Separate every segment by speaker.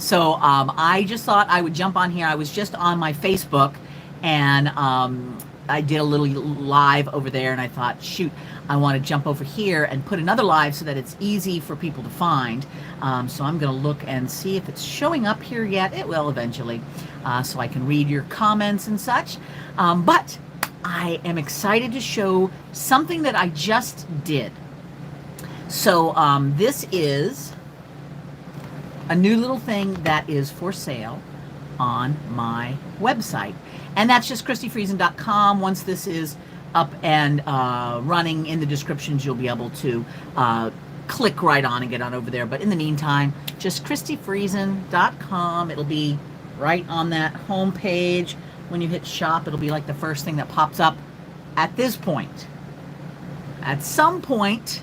Speaker 1: So I just thought I would jump on here. I was just on my Facebook, and I did a little live over there, and I thought, shoot, I want to jump over here and put another live so that it's easy for people to find. So I'm going to look and see if it's showing up here yet. It will eventually, so I can read your comments and such. But I am excited to show something that I just did. So this is a new little thing that is for sale on my website. And that's just christifriesen.com. Once this is up and running, in the descriptions, you'll be able to click right on and get on over there. But in the meantime, just christifriesen.com. It'll be right on that home page. When you hit shop, it'll be like the first thing that pops up at this point. At some point,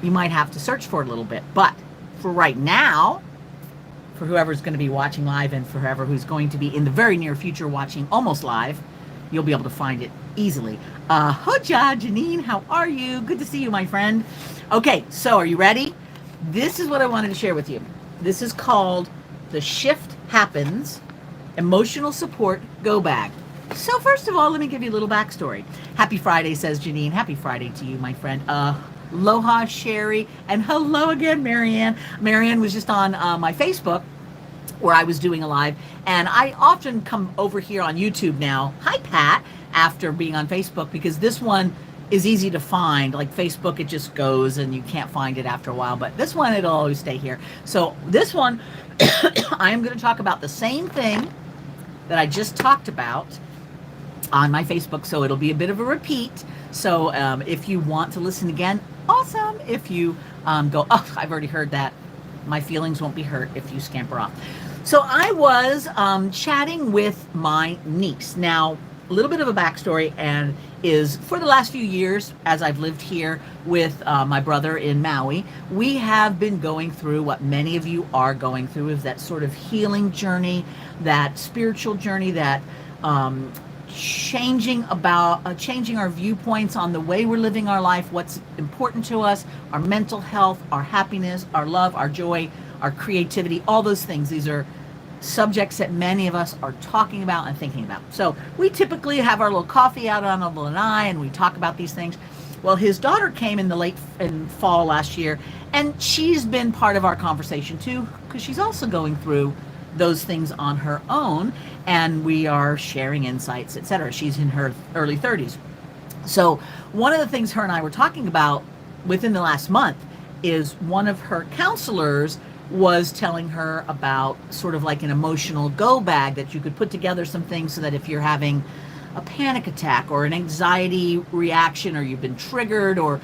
Speaker 1: you might have to search for it a little bit. But for right now, for whoever's going to be watching live and for whoever who's going to be in the very near future watching almost live, you'll be able to find it easily. Hoja, Janine, how are you? Good to see you, my friend. Okay, so are you ready? This is what I wanted to share with you. This is called the Shift Happens Emotional Support Go Bag. So first of all, let me give you a little backstory. Happy Friday, says Janine. Happy Friday to you, my friend. Aloha, Sherry, and hello again, Marianne. Marianne was just on my Facebook where I was doing a live, and I often come over here on YouTube now. Hi, Pat, after being on Facebook, because this one is easy to find. Like Facebook, it just goes and you can't find it after a while, but this one, it'll always stay here. So this one, I am going to talk about the same thing that I just talked about on my Facebook, so it'll be a bit of a repeat. So if you want to listen again, awesome. If you go, oh, I've already heard that, my feelings won't be hurt if you scamper off. So I was chatting with my niece. Now, a little bit of a backstory, and is for the last few years, as I've lived here with my brother in Maui, we have been going through what many of you are going through, is that sort of healing journey, that spiritual journey, that changing our viewpoints on the way we're living our life, what's important to us, our mental health, our happiness, our love, our joy, our creativity, all those things. These are subjects that many of us are talking about and thinking about. So we typically have our little coffee out on a lanai and we talk about these things. Well, his daughter came in fall last year, and she's been part of our conversation too, because she's also going through those things on her own, and we are sharing insights, etc. She's in her early 30s. So one of the things her and I were talking about within the last month is one of her counselors was telling her about sort of like an emotional go bag that you could put together some things so that if you're having a panic attack or an anxiety reaction, or you've been triggered, or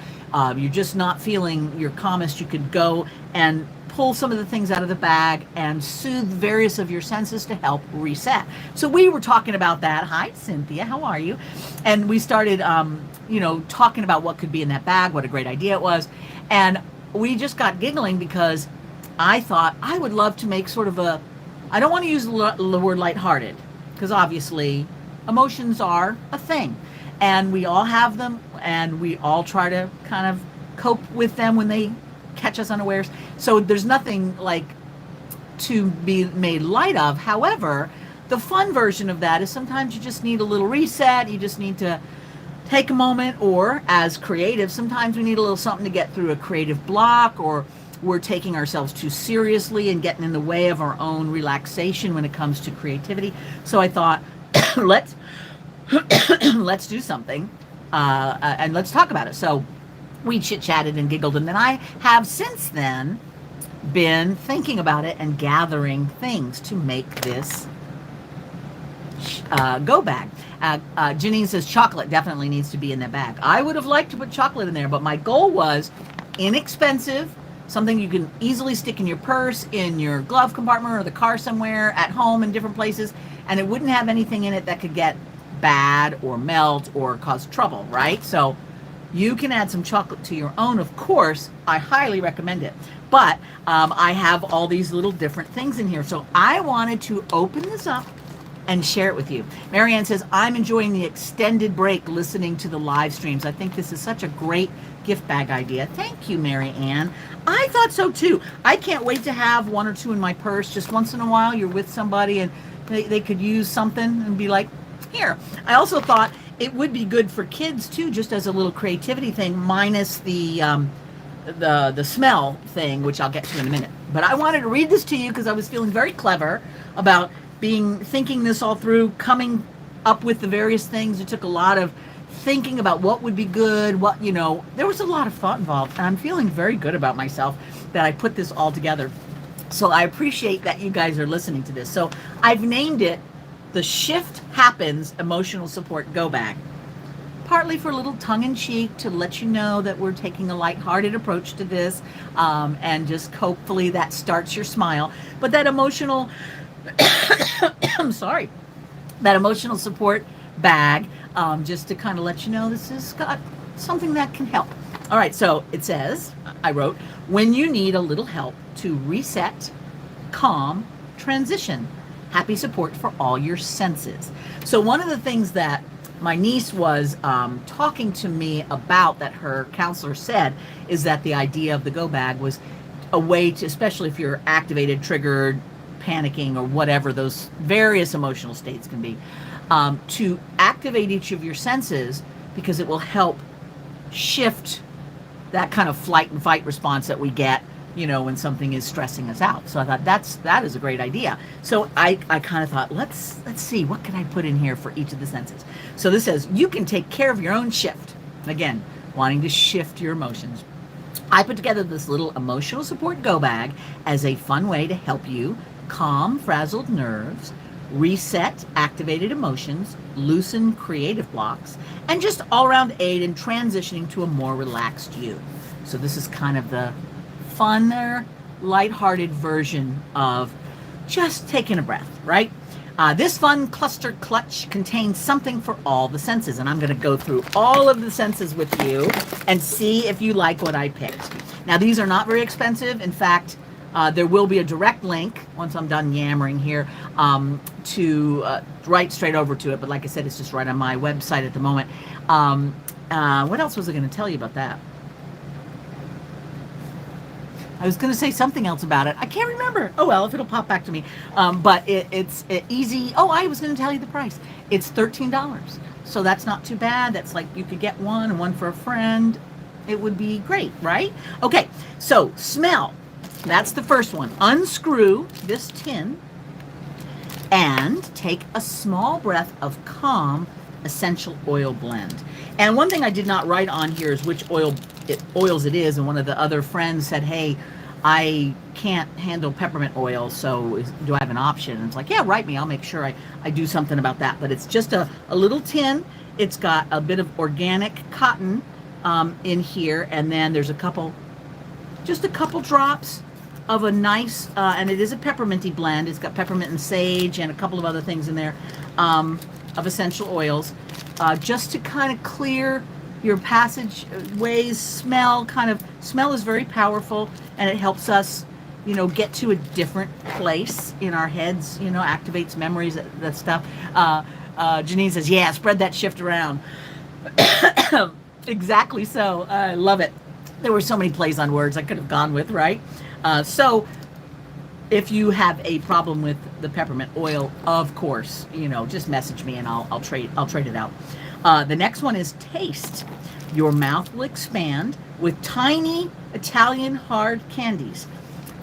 Speaker 1: you're just not feeling your calmest, you could go and pull some of the things out of the bag and soothe various of your senses to help reset. So we were talking about that. Hi, Cynthia, how are you? And we started, talking about what could be in that bag, what a great idea it was. And we just got giggling because I thought I would love to make sort of I don't want to use the word lighthearted, because obviously emotions are a thing and we all have them, and we all try to kind of cope with them when they catch us unawares. So there's nothing like to be made light of. However, the fun version of that is sometimes you just need a little reset. You just need to take a moment, or as creatives, sometimes we need a little something to get through a creative block, or we're taking ourselves too seriously and getting in the way of our own relaxation when it comes to creativity. So I thought, let's do something and let's talk about it. So we chit-chatted and giggled, and then I have since then been thinking about it and gathering things to make this go bag. Janine says chocolate definitely needs to be in that bag. I would have liked to put chocolate in there, but my goal was inexpensive, something you can easily stick in your purse, in your glove compartment, or the car somewhere, at home, in different places, and it wouldn't have anything in it that could get bad or melt or cause trouble, right? So you can add some chocolate to your own, of course. I highly recommend it. But I have all these little different things in here. So I wanted to open this up and share it with you. Marianne says, I'm enjoying the extended break listening to the live streams. I think this is such a great gift bag idea. Thank you, Marianne. I thought so too. I can't wait to have one or two in my purse. Just once in a while, you're with somebody and they could use something and be like, here. I also thought it would be good for kids too, just as a little creativity thing, minus the smell thing, which I'll get to in a minute. But I wanted to read this to you because I was feeling very clever about thinking this all through, coming up with the various things. It took a lot of thinking about what would be good, there was a lot of thought involved, and I'm feeling very good about myself that I put this all together. So I appreciate that you guys are listening to this. So I've named it the Shift Happens Emotional Support Go Bag. Partly for a little tongue-in-cheek to let you know that we're taking a lighthearted approach to this, and just hopefully that starts your smile. But that emotional, I'm sorry, that emotional support bag, just to kind of let you know this has got something that can help. All right, so it says, I wrote, when you need a little help to reset, calm, transition, happy support for all your senses. So one of the things that my niece was talking to me about, that her counselor said, is that the idea of the go bag was a way to, especially if you're activated, triggered, panicking, or whatever those various emotional states can be, to activate each of your senses, because it will help shift that kind of flight and fight response that we get, when something is stressing us out. So I thought that is a great idea. So I kind of thought, let's see, what can I put in here for each of the senses? So this says, you can take care of your own shift. Again, wanting to shift your emotions. I put together this little emotional support go bag as a fun way to help you calm frazzled nerves, reset activated emotions, loosen creative blocks, and just all-around aid in transitioning to a more relaxed you. So this is kind of the funner, lighthearted version of just taking a breath, right? This fun cluster clutch contains something for all the senses, and I'm going to go through all of the senses with you and see if you like what I picked. Now, these are not very expensive. In fact, there will be a direct link once I'm done yammering here to right straight over to it. But like I said, it's just right on my website at the moment. What else was I going to tell you about that? I was going to say something else about it. I can't remember. Oh, well, if it'll pop back to me. But it's easy. Oh, I was going to tell you the price. It's $13. So that's not too bad. That's like you could get one and one for a friend. It would be great, right? Okay, so smell. That's the first one. Unscrew this tin and take a small breath of calm essential oil blend. And one thing I did not write on here is which oils it is. And one of the other friends said, hey, I can't handle peppermint oil, so do I have an option? And it's like, yeah, write me. I'll make sure I do something about that. But it's just a little tin. It's got a bit of organic cotton in here. And then there's just a couple drops of a nice, and it is a pepperminty blend. It's got peppermint and sage and a couple of other things in there of essential oils, just to kind of clear your passageways. Smell is very powerful, and it helps us, get to a different place in our heads, activates memories, that stuff. Janine says, yeah, spread that shift around. Exactly so. I love it. There were so many plays on words I could have gone with, right? So if you have a problem with the peppermint oil, of course, just message me and I'll trade it out. The next one is taste. Your mouth will expand with tiny Italian hard candies.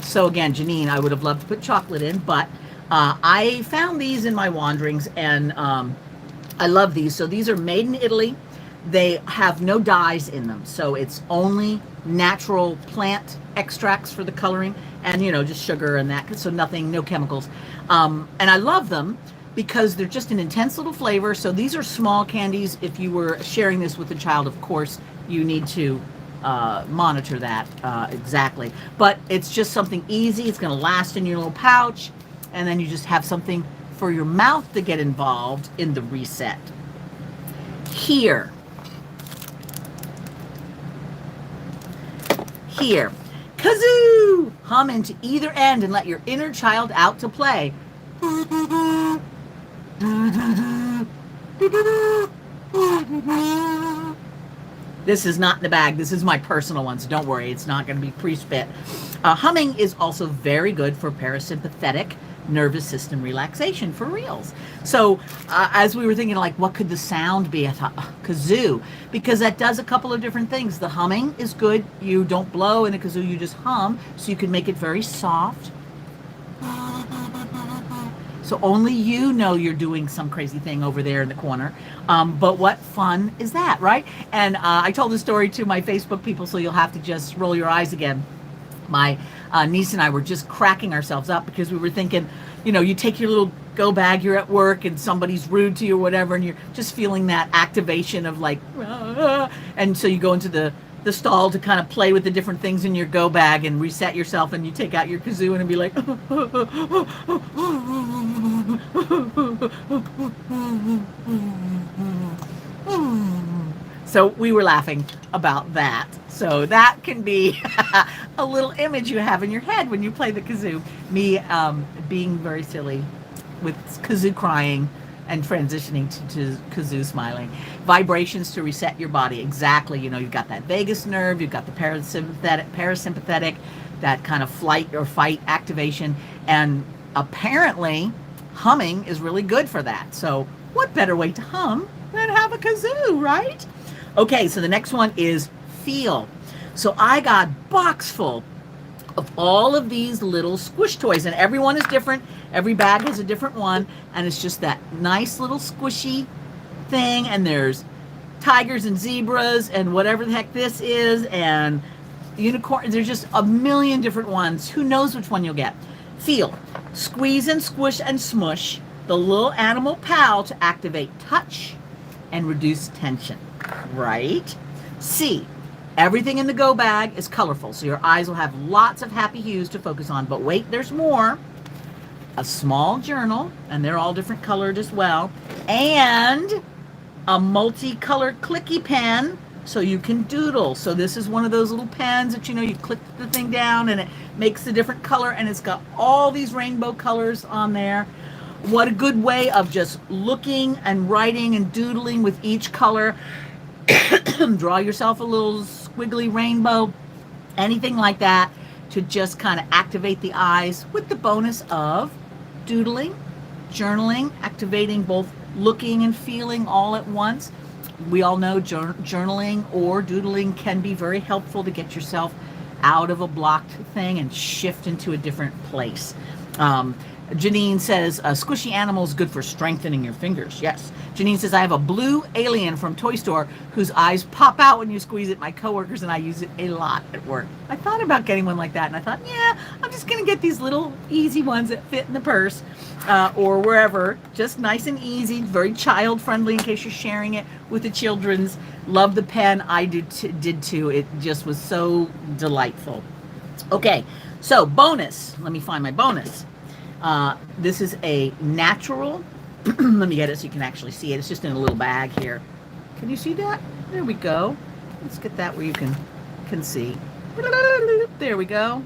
Speaker 1: So again, Janine, I would have loved to put chocolate in, but I found these in my wanderings, and I love these. So these are made in Italy. They have no dyes in them, so it's only natural plant extracts for the coloring, and just sugar and that, so no chemicals. And I love them because they're just an intense little flavor. So these are small candies. If you were sharing this with a child, of course you need to monitor that exactly, but it's just something easy. It's going to last in your little pouch, and then you just have something for your mouth to get involved in the reset. Here, kazoo! Hum into either end and let your inner child out to play. This is not in the bag. This is my personal one, so don't worry. It's not going to be pre-spit. Humming is also very good for parasympathetic nervous system relaxation for reals. So as we were thinking, like, what could the sound be? I thought, kazoo, because that does a couple of different things. The humming is good. You don't blow in a kazoo, you just hum, so you can make it very soft. So only you know you're doing some crazy thing over there in the corner. But what fun is that, right? And I told the story to my Facebook people, so you'll have to just roll your eyes again. My niece and I were just cracking ourselves up because we were thinking, you know, you take your little go bag, you're at work and somebody's rude to you or whatever, and you're just feeling that activation of like, and so you go into the stall to kind of play with the different things in your go bag and reset yourself, and you take out your kazoo and be like, so we were laughing about that. So that can be a little image you have in your head when you play the kazoo. Me being very silly with kazoo crying and transitioning to kazoo smiling. Vibrations to reset your body. Exactly. You know, you've got that vagus nerve, you've got the parasympathetic, that kind of flight or fight activation. And apparently humming is really good for that. So what better way to hum than have a kazoo, right? Okay, so the next one is feel. So I got a box full of all of these little squish toys, and every one is different. Every bag has a different one, and it's just that nice little squishy thing. And there's tigers and zebras and whatever the heck this is, and unicorns. There's just a million different ones. Who knows which one you'll get? Feel. Squeeze and squish and smush the little animal pal to activate touch and reduce tension. Right? See. Everything in the go bag is colorful, so your eyes will have lots of happy hues to focus on. But wait, there's more. A small journal, and they're all different colored as well, and a multicolored clicky pen so you can doodle. So this is one of those little pens that, you know, you click the thing down and it makes a different color, and it's got all these rainbow colors on there. What a good way of just looking and writing and doodling with each color. Draw yourself a little squiggly rainbow, anything like that, to just kind of activate the eyes, with the bonus of doodling, journaling, activating both looking and feeling all at once. We all know journaling or doodling can be very helpful to get yourself out of a blocked thing and shift into a different place. Janine says, squishy animal is good for strengthening your fingers. Yes. Janine says, I have a blue alien from Toy Store whose eyes pop out when you squeeze it. My coworkers and I use it a lot at work. I thought about getting one like that, and I thought, yeah, I'm just going to get these little easy ones that fit in the purse or wherever. Just nice and easy, very child-friendly in case you're sharing it with the children's. Love the pen. I did too. It just was so delightful. Okay, so bonus. Let me find my bonus. This is a natural, let me get it so you can actually see it. It's just in a little bag here. Can you see that? There we go. Let's get that where you can see. There we go.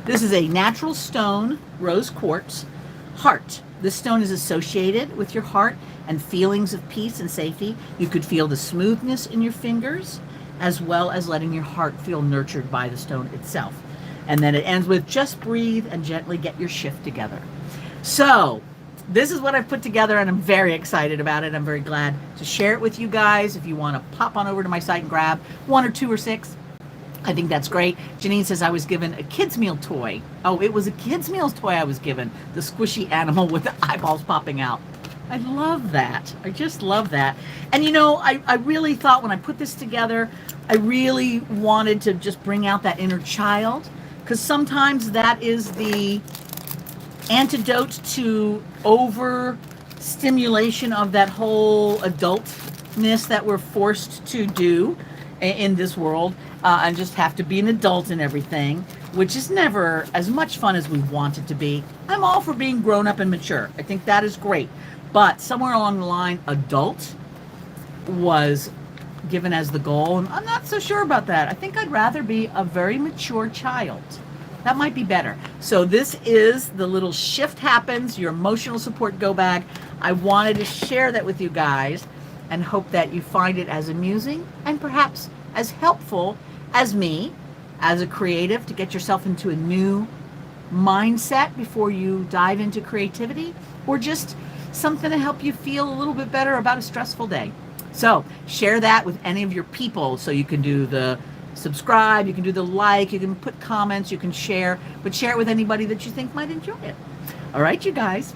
Speaker 1: This is a natural stone, rose quartz, heart. This stone is associated with your heart and feelings of peace and safety. You could feel the smoothness in your fingers, as well as letting your heart feel nurtured by the stone itself. And then it ends with, just breathe and gently get your shift together. So this is what I've put together, and I'm very excited about it. I'm very glad to share it with you guys. If you want to pop on over to my site and grab 1 or 2 or 6, I think that's great. Janine says, I was given a kid's meal toy. Oh, it was a kid's meal toy I was given. The squishy animal with the eyeballs popping out. I love that. I just love that. And you know, I really thought when I put this together, I really wanted to just bring out that inner child. Because sometimes that is the antidote to overstimulation of that whole adultness that we're forced to do in this world, and just have to be an adult in everything, which is never as much fun as we want it to be. I'm all for being grown up and mature. I think that is great. But somewhere along the line, adult was given as the goal, and I'm not so sure about that. I think I'd rather be a very mature child That might be better. So this is the little shift happens, your emotional support go bag. I wanted to share that with you guys and hope that you find it as amusing and perhaps as helpful as me, as a creative, to get yourself into a new mindset before you dive into creativity, or just something to help you feel a little bit better about a stressful day. So share that with any of your people. So you can do the subscribe, you can do the like, you can put comments, you can share, but share it with anybody that you think might enjoy it. All right, you guys.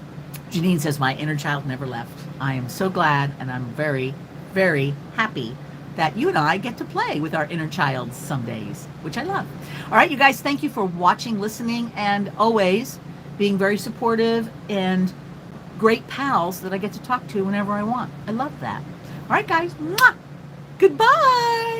Speaker 1: Janine says, my inner child never left. I am so glad, and I'm very, very happy that you and I get to play with our inner child some days, which I love. All right, you guys, thank you for watching, listening, and always being very supportive and great pals that I get to talk to whenever I want. I love that. All right, guys. Mwah! Goodbye.